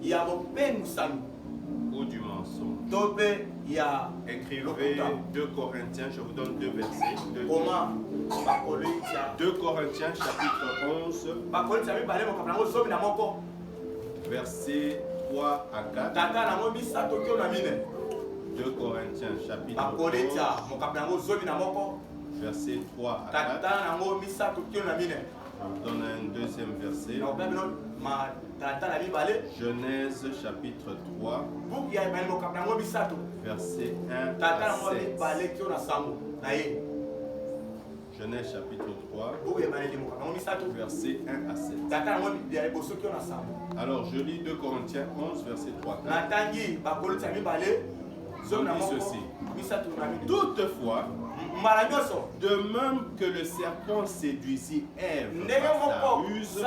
y a mon peine ou du mensonge. Écrivez 2 Corinthiens, je vous donne 2 versets. 2 Corinthiens chapitre 11, versets 3 à 4. 2 Corinthiens chapitre 11, versets 3 à 4. Je vous donne un deuxième verset. Genèse chapitre 3, verset 1 à 7. Genèse chapitre 3, verset 1 à 7. Alors je lis 2 Corinthiens 11, verset 3 à 4. On dit ceci. Toutefois, de même que le serpent séduisit Ève par sa ruse,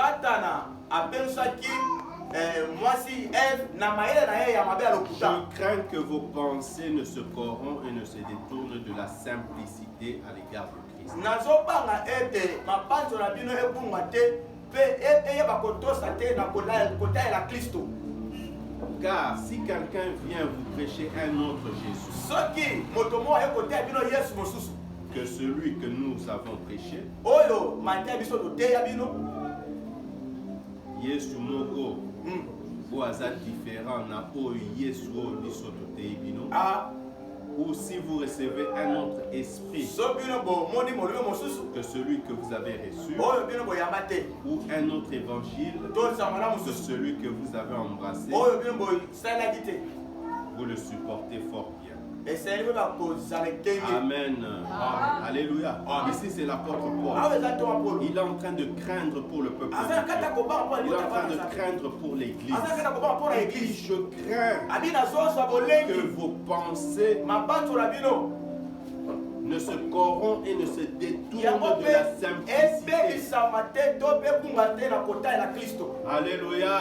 je crains que vos pensées ne se corrompent et ne se détournent de la simplicité à l'égard de Christ. Car si quelqu'un vient vous prêcher un autre Jésus que celui que nous avons prêché, Yesu moko ou aza différent na oyo Yesu o liso totei bino, ou si vous recevez un autre esprit que celui que vous avez reçu, ou un autre évangile que celui que vous avez embrassé, vous le supportez fort bien. Amen. Alléluia. Ici c'est l'apôtre Paul. Il est en train de craindre pour le peuple. Il est en train de craindre pour l'église. Il dit, je crains que vos pensées ne se corrompent et ne se détournent de la simplicité. Alléluia.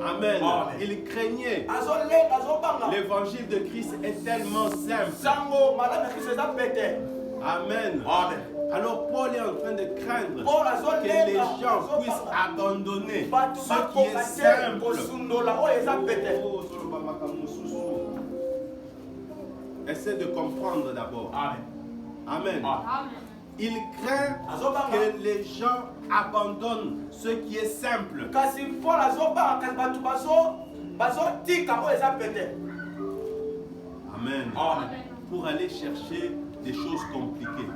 Amen. Il craignait. L'évangile de Christ est tellement simple. Amen. Alors Paul est en train de craindre que les gens puissent abandonner ce qui est simple. Essaie de comprendre d'abord. Amen. Il craint que les gens abandonnent ce qui est simple. Amen. Pour aller chercher des choses compliquées.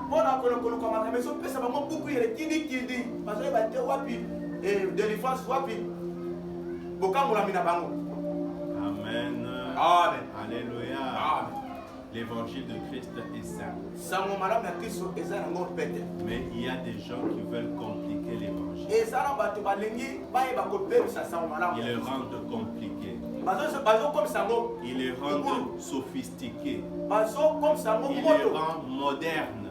Amen. Alléluia. L'évangile de Christ est simple. Mais il y a des gens qui veulent compliquer l'évangile. Ils le rendent compliqué. Ils le rendent sophistiqué. Ils le rendent moderne.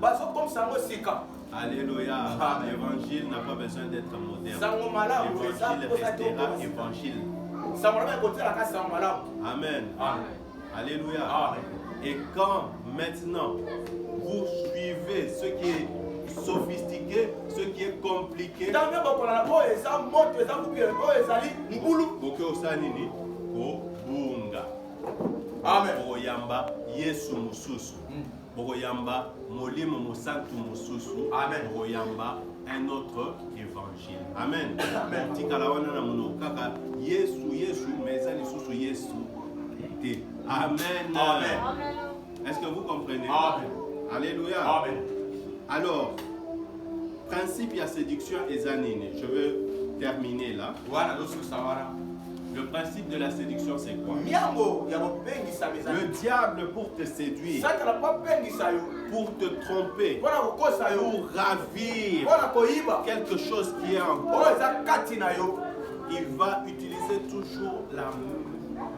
Alléluia. L'évangile n'a pas besoin d'être moderne. L'évangile restera évangile. Amen. Alléluia. Et quand maintenant vous suivez ce qui est sophistiqué, ce qui est compliqué, Amen. Yesu mususu. Bogoyamba molimo musantu mususu. Amen. Bogoyamba un autre évangile. Amen. Amen. Tikalawana na monokaka Yesu Yesu mezali susu Yesu. Amen. Amen. Est-ce que vous comprenez? Amen. Alléluia. Amen. Alors, principe et séduction et zanine. Je veux terminer là. Le principe de la séduction, c'est quoi? Le diable pour te séduire, pour te tromper, pour ravir quelque chose qui est en toi, il va utiliser toujours la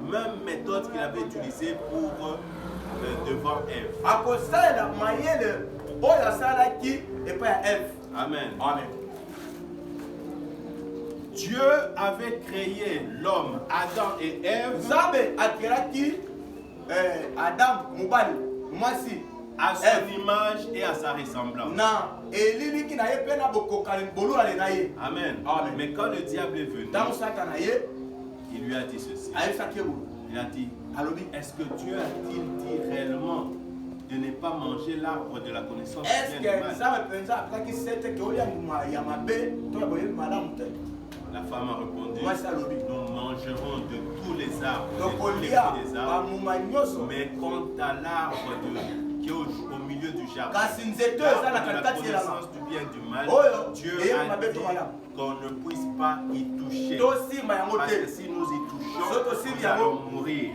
même méthode qu'il avait utilisée pour devant Ève. Amen. Amen. Dieu avait créé l'homme, Adam et Ève, à son image et à sa ressemblance. Amen. Amen. Mais quand le diable est venu, il lui a a dit ceci. Il a dit, est-ce que Dieu a-t-il dit réellement de ne pas manger l'arbre de la connaissance du bien et du mal? La femme a répondu, nous mangerons de tous les arbres, des arbres, mais quant à l'arbre qui est au milieu du jardin, l'arbre de la connaissance du bien et du mal, Dieu a dit qu'on ne puisse pas y toucher. Parce que si nous y touchons, nous allons mourir.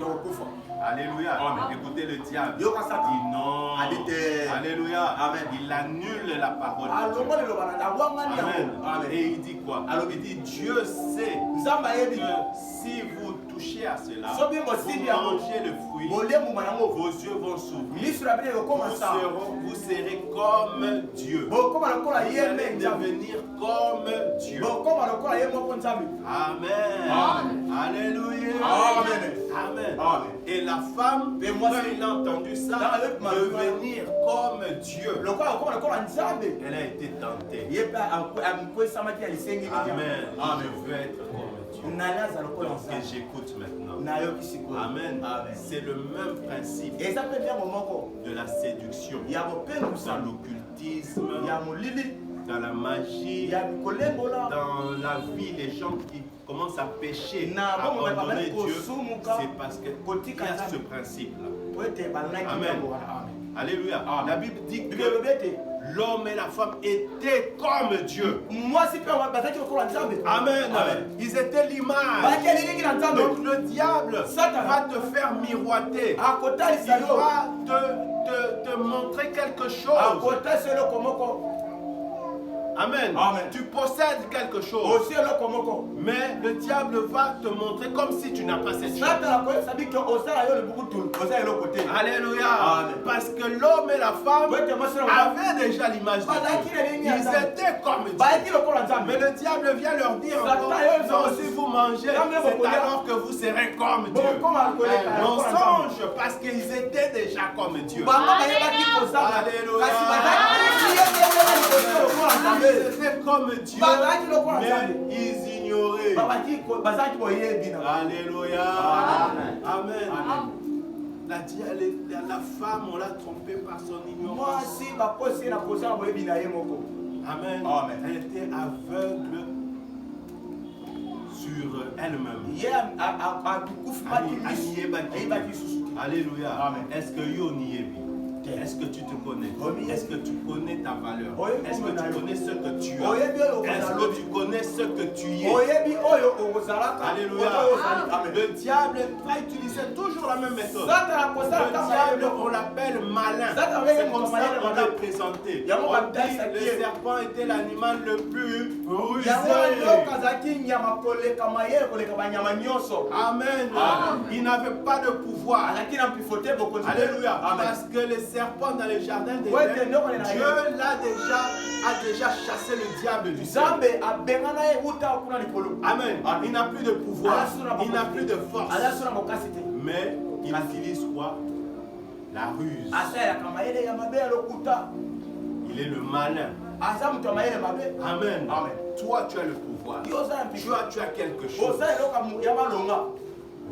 Alléluia. Écoutez le diable. Il dit non. Alléluia. Amen. Il annule la parole de Dieu. Amen. Et il dit quoi? Il dit Dieu sait que si vous touchez à cela, vous mangez le fruit, vos yeux vont s'ouvrir. Vous serez comme Dieu. Vous allez devenir comme Dieu. Amen. Alléluia. Amen. Et la femme, quand elle a entendu ça, devenir comme Dieu, elle a été tentée. Amen. Je veux être comme Dieu. Donc j'écoute maintenant. Amen. C'est le même principe de la séduction. Dans l'occultisme, dans la magie, dans la vie, les gens qui commencent à pécher, à abandonner Dieu, c'est parce qu'il y a ce principe-là. Amen. Alléluia. La Bible dit que l'homme et la femme étaient comme Dieu. Amen. Ils étaient l'image. Donc le diable va te faire miroiter. Il va te montrer quelque chose. Amen. Tu possèdes quelque chose. Mais le diable va te montrer comme si tu n'as pas cette chose. Alléluia. Parce que l'homme et la femme avaient déjà l'image de Dieu. Ils étaient comme Dieu. Mais le diable vient leur dire non, si vous mangez, c'est alors que vous serez comme Dieu. Mensonge, parce qu'ils étaient déjà comme Dieu. Alléluia. Ils étaient comme Dieu, mais ils ignoraient. Alléluia. Amen. La femme, on l'a trompée par son ignorance. Amen. Elle était aveugle sur elle-même. Alléluia. Est-ce que Yoniébi? Est-ce que tu te connais? Est-ce que tu connais ta valeur? Est-ce que tu connais ce que tu as? Est-ce que tu connais ce que tu es? Alléluia. Le diable va utiliser toujours la même méthode. Le diable, on l'appelle malin. C'est comme ça qu'on l'a présenté. On dit que le serpent était l'animal le plus rusé. Amen. Il n'avait pas de pouvoir. Alléluia. Parce que les serpent dans le jardin des Dieu a déjà chassé le diable du ciel. Amen. Il n'a plus de pouvoir. Il n'a plus de force. Mais il utilise quoi? La ruse. Il est le malin. Amen. Toi, tu as le pouvoir. Toi, tu as quelque chose.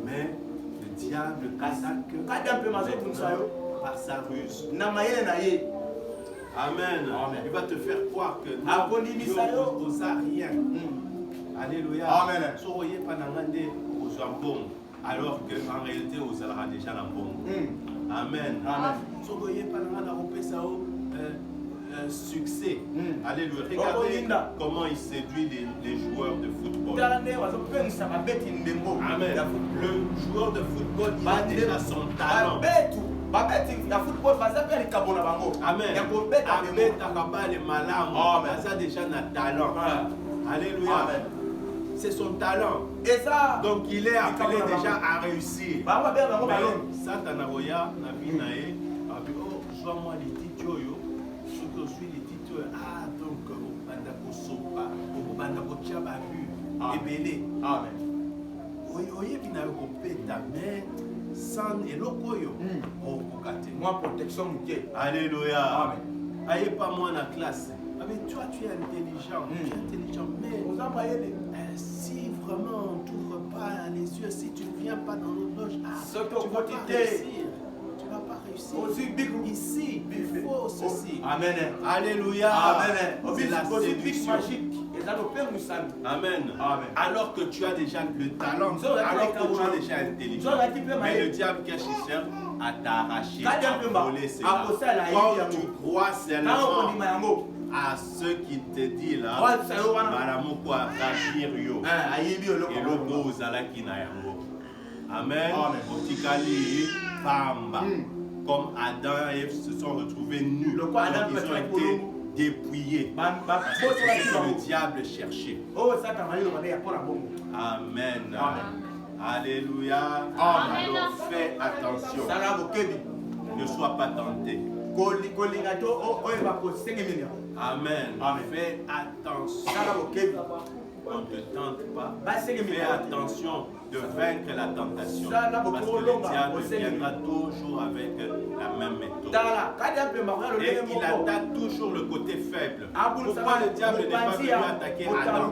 Mais le diable attaque par sa ruse. Amen. Il va te faire croire que Dieu n'ose rien. Alléluia. Amen. Alors qu'en réalité, vous aurez déjà la bombe. Amen. Succès. Alléluia. Regardez comment il séduit les joueurs de football. Amen. Le joueur de football, il a déjà son talent. Amen. Il a déjà un talent. Alléluia. C'est son talent. Donc il est appelé déjà à réussir. Mais Satan a vu, joue-moi les titres. Je suis les titres. Ah, donc, au Bandako Tchababu, Ebele. Amen. Oye, il n'a pas mais sans elokoyo. Moi, protection, alléluia. Amen. Aïe, pas moi dans la classe. Mais toi, tu es intelligent. Tu es intelligent. Mais si vraiment on ne t'ouvre pas les yeux, si viens pas dans notre loge, tu Soto ne vas pas quotidien. réussir. Tu ne vas pas réussir. Ici, il faut ceci. Amen. Alléluia. Amen. C'est la séduction. magique. Amen. Amen. Alors que tu as déjà le talent, alors que tu as déjà l'intelligence, mais le diable cache ses sœurs à t'arracher, à voler cela. Quand tu crois seulement à ce qu'il te dit là, malamu kwa ravir yo, et l'autre ozalaki na yango. Amen. Otikali pamba. Comme Adam et Ève se sont retrouvés nus. Donc ils ont été dépouillés. Parce que c'est ce que le diable cherchait. Amen. Alléluia. Alors fais attention. Ne sois pas tenté. Amen. Fais attention. On ne te tente pas. Fais attention de vaincre la tentation. Parce que le diable viendra toujours avec la même méthode. Et il attaque toujours le côté faible. Pourquoi le diable n'est pas venu attaquer Adam?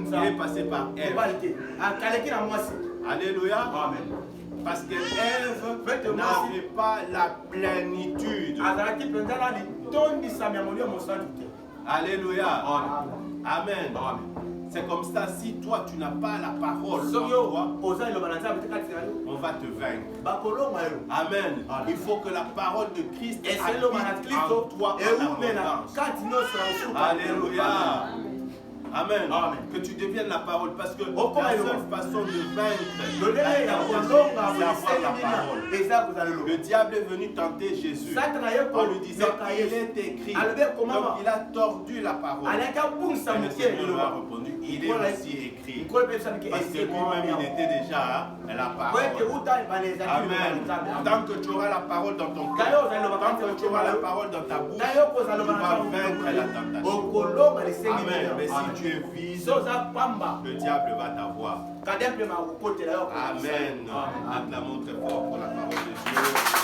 Il est passé par Ève. Alléluia. Amen. Parce que Ève n'avait pas la plénitude. Alléluia. Amen. C'est comme ça, si toi tu n'as pas la parole en toi, on va te vaincre. Amen. Il faut que la parole de Christ habite en toi en abondance. Alléluia. Amen. Que tu deviennes la parole, parce que la seule façon de vaincre la tentation, c'est d'avoir la parole. Le diable est venu tenter Jésus en lui disant qu'il est écrit. Donc il a tordu la parole. Et le Seigneur lui a répondu, il est aussi écrit. Parce que lui-même il était déjà la parole. Amen. Tant que tu auras la parole dans ton cœur, tant que tu auras la parole dans ta bouche, tu vas vaincre la tentation. Amen. Mais si tu es vide, le diable va t'avoir. Amen. Acclamons très fort pour la parole de Dieu.